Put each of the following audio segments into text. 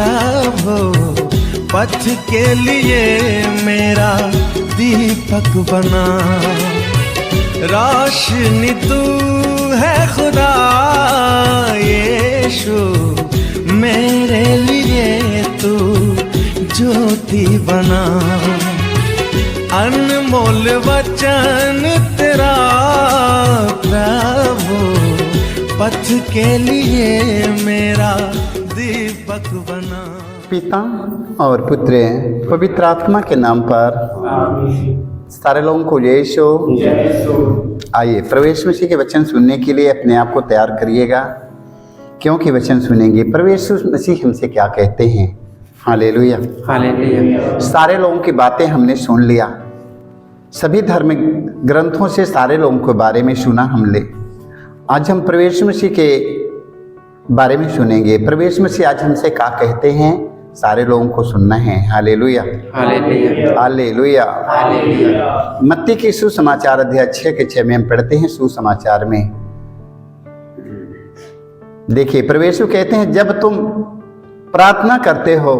प्रभु पथ के लिए मेरा दीपक बना। रोशनी तू है खुदा यीशु, मेरे लिए तू ज्योति बना। अनमोल वचन तेरा प्रभु पथ के लिए मेरा दीपक बना। पिता और पुत्र पवित्र आत्मा के नाम पर सारे लोगों को यीशु। आइए प्रवेश मसीह के वचन सुनने के लिए अपने आप को तैयार करिएगा, क्योंकि वचन सुनेंगे प्रवेश मसीह हमसे क्या कहते हैं। Hallelujah hallelujah. सारे लोगों की बातें हमने सुन लिया, सभी धर्म ग्रंथों से सारे लोगों के बारे में सुना हमने। आज हम प्रवेश मसीह के बारे में सुनेंगे। प्रवेश मसीह आज हमसे क्या कहते हैं, सारे लोगों को सुनना है। Hallelujah hallelujah hallelujah hallelujah. मत्ती की सुसमाचार अध्याय 6 के 6 में हम पढ़ते हैं। सुसमाचार में देखिए प्रवेशु कहते हैं, जब तुम प्रार्थना करते हो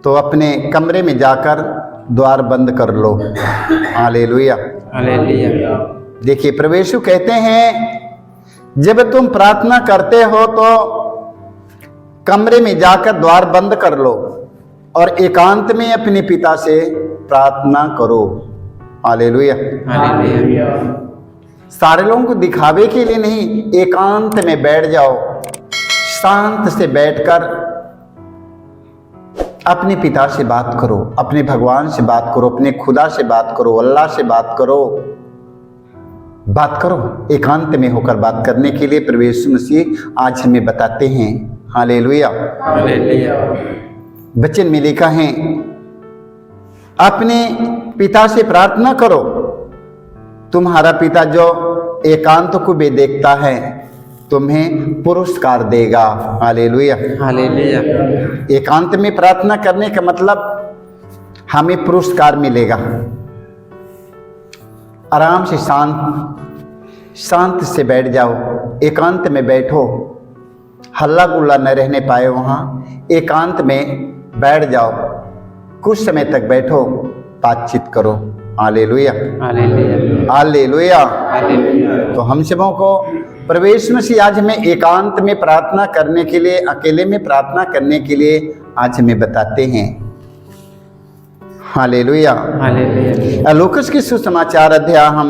तो अपने कमरे में जाकर द्वार बंद कर लो। Hallelujah hallelujah. देखिए प्रवेशु कहते हैं, जब तुम प्रार्थना करते हो तो कमरे में जाकर द्वार बंद कर लो और एकांत में अपने पिता से प्रार्थना करो। Hallelujah hallelujah. सारे लोगों को दिखावे के लिए नहीं, एकांत में बैठ जाओ, शांत से बैठकर अपने पिता से बात करो, अपने भगवान से बात करो, अपने खुदा से बात करो, अल्लाह से बात करो। बात करो, एकांत में होकर बात करने के लिए प्रवेश मसीह आज हमें बताते हैं। Hallelujah hallelujah. वचन में लिखा है, अपने पिता से प्रार्थना करो, तुम्हारा पिता जो एकांत को भी देखता है तुम्हें पुरस्कार देगा। Hallelujah hallelujah. एकांत में प्रार्थना करने का मतलब हमें पुरस्कार मिलेगा। आराम से शांत से बैठ जाओ, एकांत में बैठो, हल्ला गुल्ला न रहने पाए, वहाँ एकांत में बैठ जाओ, कुछ समय तक बैठो, बातचीत करो। Hallelujah hallelujah hallelujah. तो हम सबों को प्रवेश मसीह आज हमें एकांत में प्रार्थना करने के लिए, अकेले में प्रार्थना करने के लिए आज हमें बताते हैं। Hallelujah hallelujah. लूकास की सुसमाचार अध्याय हम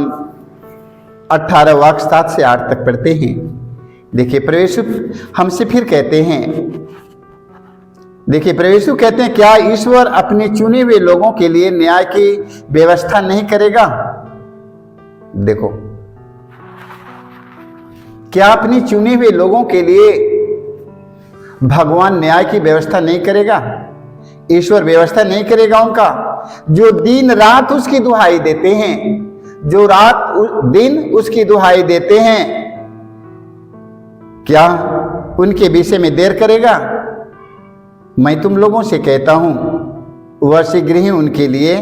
18 वाक्य 7 से 8 तक पढ़ते हैं। देखिए प्रवेशु हमसे फिर कहते हैं, देखिए प्रवेशु कहते हैं, क्या ईश्वर अपने चुने हुए लोगों के लिए न्याय की व्यवस्था नहीं करेगा? देखो, क्या अपने चुने हुए लोगों के लिए भगवान न्याय की व्यवस्था नहीं करेगा? ईश्वर व्यवस्था नहीं करेगा उनका, जो दिन रात उसकी दुहाई देते हैं, जो रात दिन उसकी दुहाई देते हैं, क्या उनके विषय में देर करेगा? मैं तुम लोगों से कहता हूं, वह शीघ्र ही उनके लिए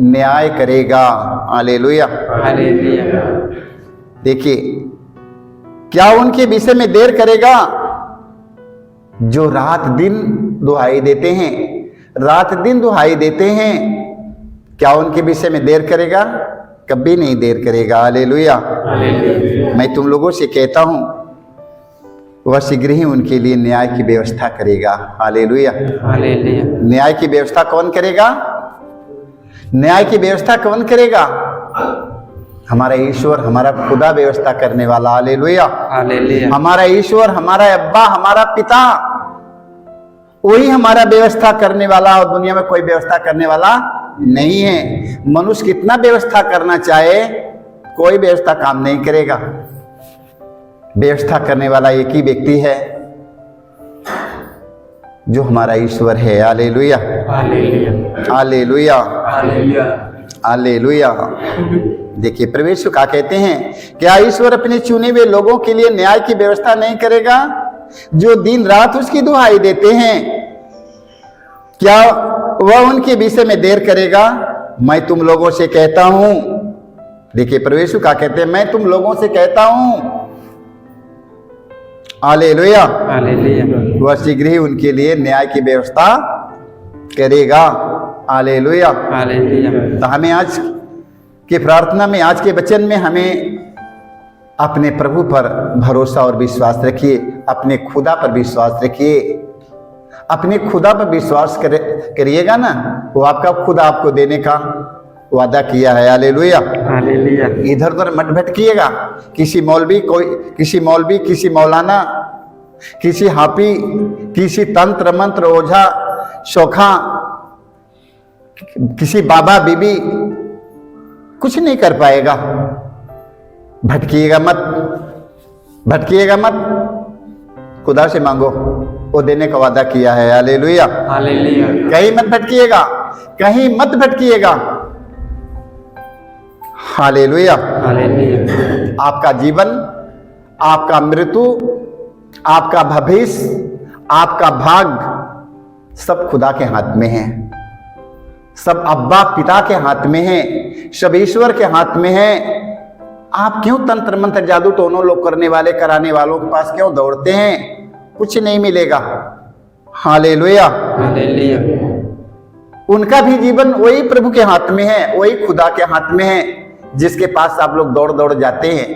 न्याय करेगा। Hallelujah hallelujah. देखिए, क्या उनके विषय में देर करेगा? जो रात दिन दुहाई देते हैं, रात दिन दुहाई देते हैं, क्या उनके विषय में देर करेगा? कभी नहीं देर करेगा। Hallelujah hallelujah. मैं तुम लोगों से कहता हूं, वह शीघ्र ही उनके लिए न्याय की व्यवस्था करेगा। Hallelujah hallelujah. न्याय की व्यवस्था कौन करेगा? न्याय की व्यवस्था कौन करेगा? हमारा ईश्वर, हमारा खुदा व्यवस्था करने वाला। Hallelujah hallelujah. हमारा ईश्वर, हमारा अब्बा, हमारा पिता, वही हमारा व्यवस्था करने वाला, और दुनिया में कोई व्यवस्था करने वाला नहीं है। मनुष्य कितना व्यवस्था करना चाहे, कोई व्यवस्था काम नहीं करेगा। व्यवस्था करने वाला एक ही व्यक्ति है, जो हमारा ईश्वर है। Hallelujah hallelujah hallelujah hallelujah. देखिए प्रवेश क्या कहते हैं, क्या ईश्वर अपने चुने हुए लोगों के लिए न्याय की व्यवस्था नहीं करेगा, जो दिन रात उसकी दुहाई देते हैं? क्या वह उनके विषय में देर करेगा? मैं तुम लोगों से कहता हूं, देखिए प्रवेश क्या कहते हैं, मैं तुम लोगों से कहता हूं, हालेलुया। हालेलुया। वह शीघ्र ही उनके लिए न्याय की व्यवस्था करेगा। हालेलुया। हालेलुया। तो हमें आज की प्रार्थना में, आज के वचन में हमें अपने प्रभु पर भरोसा और विश्वास रखिए, अपने खुदा पर विश्वास रखिए। अपने खुदा पर विश्वास करिएगा ना, वो आपका खुदा आपको देने का वादा किया है। हालेलुया। हालेलुया। इधर उधर मत भटकिएगा। किसी मौलवी, किसी मौलाना, किसी हाफी, किसी तंत्र मंत्र ओझा शोखा, किसी बाबा बीबी कुछ नहीं कर पाएगा। भटकिएगा मत, खुदा से मांगो, वो देने का वादा किया है। हालेलुया। हालेलुया। कहीं मत भटकिएगा। हालेलुया। हालेलुया। आपका जीवन, आपका मृत्यु, आपका भविष्य, आपका भाग सब खुदा के हाथ में है। सब अब्बा पिता के हाथ में है, सब ईश्वर के हाथ में है। आप क्यों तंत्र मंत्र जादू टोनो लोग करने वाले, कराने वालों के पास क्यों दौड़ते हैं? कुछ नहीं मिलेगा। हालेलुया। हालेलुया। उनका भी जीवन वही प्रभु के हाथ में है, वही खुदा के हाथ में है, जिसके पास आप लोग दौड़ दौड़ जाते हैं।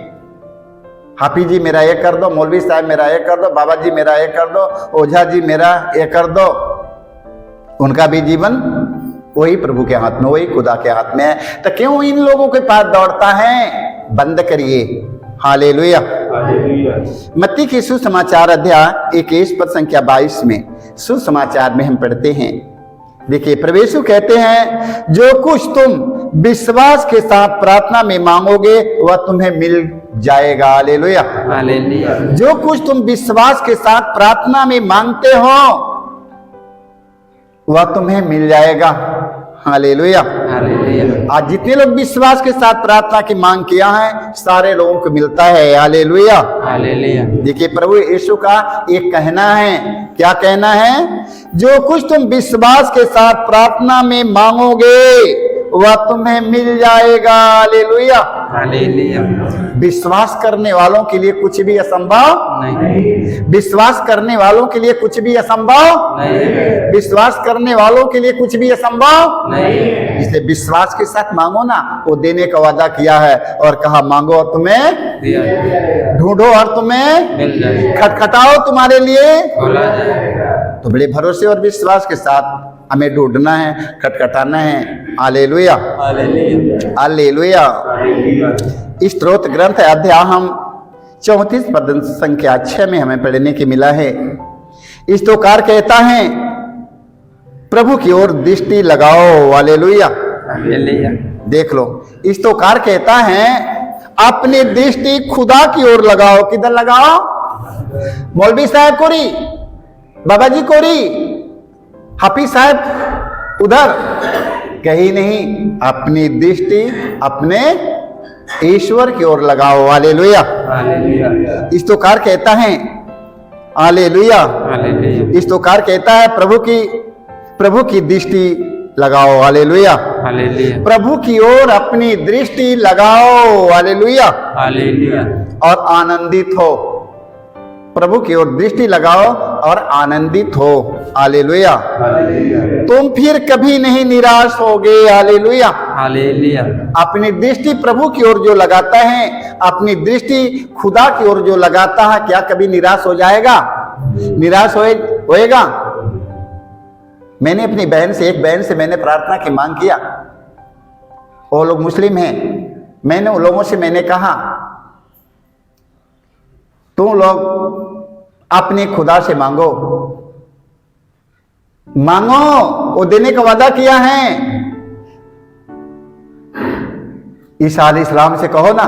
हाफी जी मेरा ये कर दो, मौलवी साहब मेरा ये कर दो, बाबा जी मेरा ये कर दो, ओझा जी मेरा ये कर दो। उनका भी जीवन वही प्रभु के हाथ में, वही खुदा के हाथ में है। तो क्यों इन लोगों के पास दौड़ता है? बंद करिए। हालेलुया। मत्ती की सुसमाचार अध्याय 21 पद संख्या 22 में सुसमाचार में हम पढ़ते हैं। देखिए, प्रभु यीशु कहते हैं, जो कुछ तुम विश्वास के साथ प्रार्थना में मांगोगे वह तुम्हें मिल जाएगा। हालेलुया। हालेलुया। जो कुछ तुम विश्वास के साथ प्रार्थना में मांगते हो वह तुम्हें मिल जाएगा। हालेलुया। हालेलुया। आज जितने लोग विश्वास के साथ प्रार्थना की मांग किया है, सारे लोगों को मिलता है। हालेलुया। हालेलुया। देखिए, प्रभु यीशु का एक कहना है। क्या कहना है? जो कुछ तुम विश्वास के साथ प्रार्थना में मांगोगे वह तुम्हें मिल जाएगा। हालेलुया। हालेलुया। विश्वास करने वालों के लिए कुछ भी असंभव नहीं। विश्वास करने वालों के लिए कुछ भी असंभव नहीं। विश्वास करने वालों के लिए कुछ भी असंभव नहीं। इसलिए विश्वास के साथ मांगो ना, वो देने का वादा किया है और कहा, मांगो और तुम्हें दिया जाएगा। ढूंढो और तुम्हें मिल जाएगा। खटखटाओ तुम्हारे लिए खोला जाएगा। तो बड़े भरोसे और विश्वास के साथ हमें ढूंढना है, खटखटाना है। हालेलुया। हालेलुया। हालेलुया। इस स्तोत्र ग्रंथ अध्याय हम 34 पद संख्या 6 में हमें पढ़ने की मिला है। इस स्तोत्रकार कहता है, प्रभु की ओर दृष्टि लगाओ। हालेलुया। हालेलुया। देख लो, इस स्तोत्रकार कहता है, अपनी दृष्टि खुदा की ओर लगाओ। किधर लगाओ? मौलवी साहब कोरी, बाबा जी कोरी, हाफिज साहब उधर कहीं नहीं। अपनी दृष्टि अपने ईश्वर की ओर लगाओ। हालेलुया। हालेलुया। इस स्तोत्रकार कहता है, हालेलुया। हालेलुया। इस स्तोत्रकार कहता है, प्रभु की दृष्टि लगाओ। हालेलुया। हालेलुया। प्रभु की ओर अपनी दृष्टि लगाओ। हालेलुया। हालेलुया। और आनंदित हो। प्रभु की ओर दृष्टि लगाओ और आनंदित हो। हालेलुया। तुम फिर कभी नहीं निराश होगे। हालेलुया। हालेलुया। अपनी दृष्टि प्रभु की ओर जो लगाता है, अपनी दृष्टि खुदा की ओर जो लगाता है, क्या कभी निराश हो जाएगा? निराश होएगा? मैंने अपनी एक बहन से मैंने प्रार्थना की मांग किया। वो लोग मुस्लिम हैं। मैंने उन लोगों से मैंने कहा, तुम लोग अपने खुदा से मांगो, वो देने का वादा किया है। ईसा अलैहिस्सलाम से कहो ना,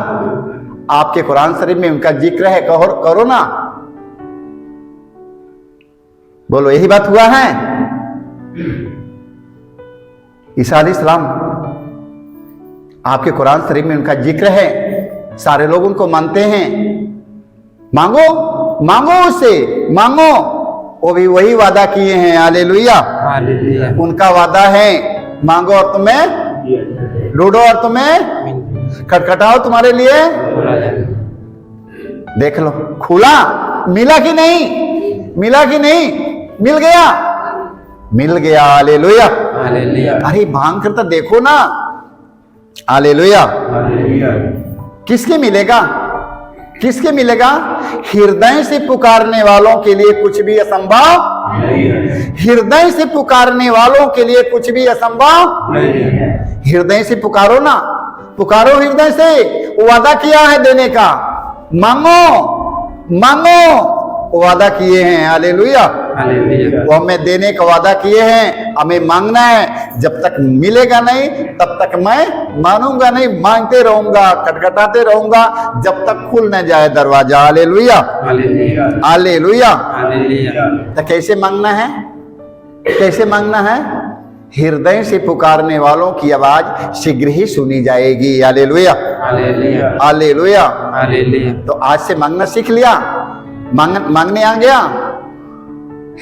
आपके कुरान शरीफ में उनका जिक्र है, करो ना। बोलो, यही बात हुआ है? ईसा अलैहिस्सलाम, आपके कुरान शरीफ में उनका जिक्र है, सारे लोग उनको मानते हैं। मांगो उससे, मांगो। वो भी वही वादा किए हैं। हालेलुया। हालेलुया। उनका वादा है, मांगो और तुम्हें, ढूंढो और तुम्हें, खटखटाओ तुम्हारे लिए। खोला जाएगा। देख लो, खुला मिला कि नहीं? मिला कि नहीं? मिल गया, मिल गया। हालेलुया, हालेलुया, अरे भांग करता देखो ना। हालेलुया, किसके मिलेगा? किसके मिलेगा? हृदय से पुकारने वालों के लिए कुछ भी असंभव नहीं है। हृदय से पुकारने वालों के लिए कुछ भी असंभव नहीं है। हृदय से पुकारो ना, पुकारो हृदय से। वादा किया है देने का, मांगो मांगो, वादा किए हैं। हालेलुया, हालेलुया, वो हमें देने का वादा किए हैं, हमें मांगना है। जब तक मिलेगा नहीं तब तक मैं मानूंगा नहीं, मांगते रहूंगा, खटखटाते रहूंगा जब तक खुल न जाए दरवाजा। Hallelujah, hallelujah, hallelujah. हालेलुया, तो कैसे मांगना है? कैसे मांगना है? हृदय से पुकारने वालों की आवाज शीघ्र ही सुनी जाएगी। Hallelujah, hallelujah, hallelujah. हालेलुया, तो आज से मांगना सीख लिया, मांगने आ गया,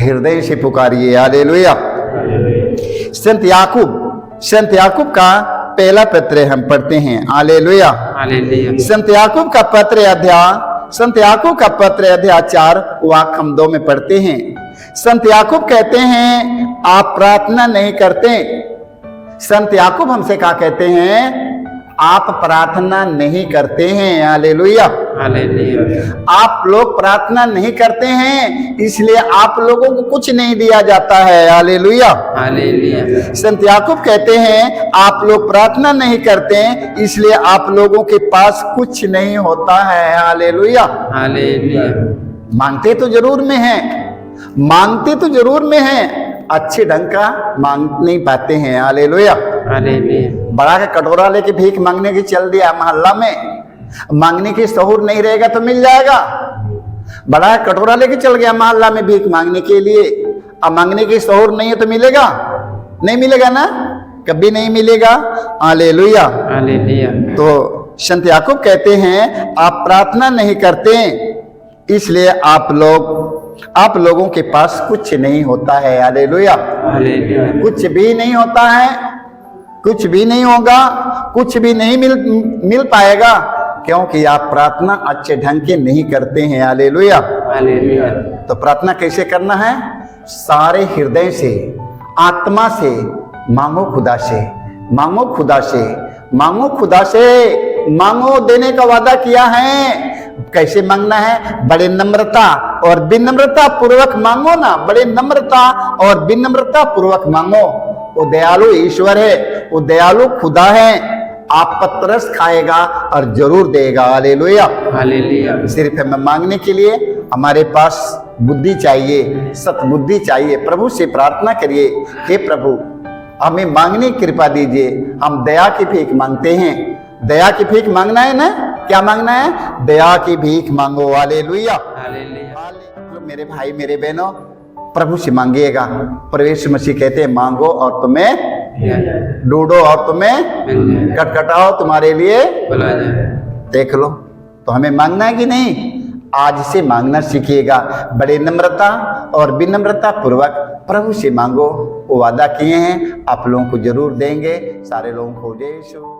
हृदय से पुकारिए। हालेलुया। संत याकूब का पहला पत्र हम पढ़ते हैं। हालेलुया, हालेलुया, संत याकूब का पत्र अध्याय 4 वाक्य हम 2 में पढ़ते हैं। संत याकूब कहते हैं आप प्रार्थना नहीं करते। संत याकूब हमसे क्या कहते हैं? आप प्रार्थना नहीं करते हैं। हालेलुया, हालेलुया, आप लोग प्रार्थना नहीं करते हैं, इसलिए आप लोगों को कुछ नहीं दिया जाता है। हालेलुया, हालेलुया, संत याकूब कहते हैं आप लोग प्रार्थना नहीं करते, इसलिए आप लोगों के पास कुछ नहीं होता है। हालेलुया, हालेलुया, मांगते तो जरूर में हैं, मांगते तो जरूर में हैं, अच्छे ढंग का मांग नहीं पाते हैं। हालेलुया, हालेलुया, बड़ा का कटोरा लेके भीख मांगने की चल दिया मोहल्ला में, मांगने की शऊर नहीं रहेगा तो मिल जाएगा। बड़ा कटोरा लेके चल गया मोहल्ला में भीख मांगने के लिए, अब मांगने की शऊर नहीं है तो मिलेगा? नहीं मिलेगा ना, कभी नहीं मिलेगा। हालेलुया। हालेलुया, तो संत याकूब कहते हैं आप प्रार्थना नहीं करते, इसलिए आप लोगों के पास कुछ नहीं होता है। हालेलुया, हालेलुया, कुछ भी नहीं होता है, कुछ भी नहीं होगा, कुछ भी नहीं मिल पाएगा, क्योंकि आप प्रार्थना अच्छे ढंग के नहीं करते हैं। हालेलुया। हालेलुया, तो प्रार्थना कैसे करना है? सारे हृदय से, आत्मा से मांगो, खुदा से मांगो, खुदा से मांगो, खुदा से मांगो। देने का वादा किया है। कैसे मांगना है? बड़े नम्रता और विनम्रता पूर्वक मांगो ना, बड़े नम्रता और विनम्रता पूर्वक मांगो। वो दयालु ईश्वर है, वो दयालु खुदा है, आपका तरस खाएगा और जरूर देगा। हालेलुया, हालेलुया, सिर्फ हमें मांगने के लिए हमारे पास बुद्धि चाहिए, सतबुद्धि चाहिए। प्रभु से प्रार्थना करिए, हे प्रभु हमें मांगने की कृपा दीजिए। हम दया की भीख मांगते हैं। दया की भीख मांगना है ना? क्या मांगना है? दया की भीख मांगो। हालेलुया, हालेलुया, मेरे भाई मेरे बहनों, प्रभु से मांगिएगा। प्रभु मसीह कहते हैं मांगो और तुम्हें, ढूंढो और तुम्हें, खटखटाओ तुम्हारे लिए बोला जाए। देख लो। तो हमें मांगना है कि नहीं? आज से मांगना सीखिएगा। बड़े नम्रता और विनम्रता पूर्वक प्रभु से मांगो। वो वादा किए हैं आप लोगों को जरूर देंगे। सारे लोगों को जय यीशु।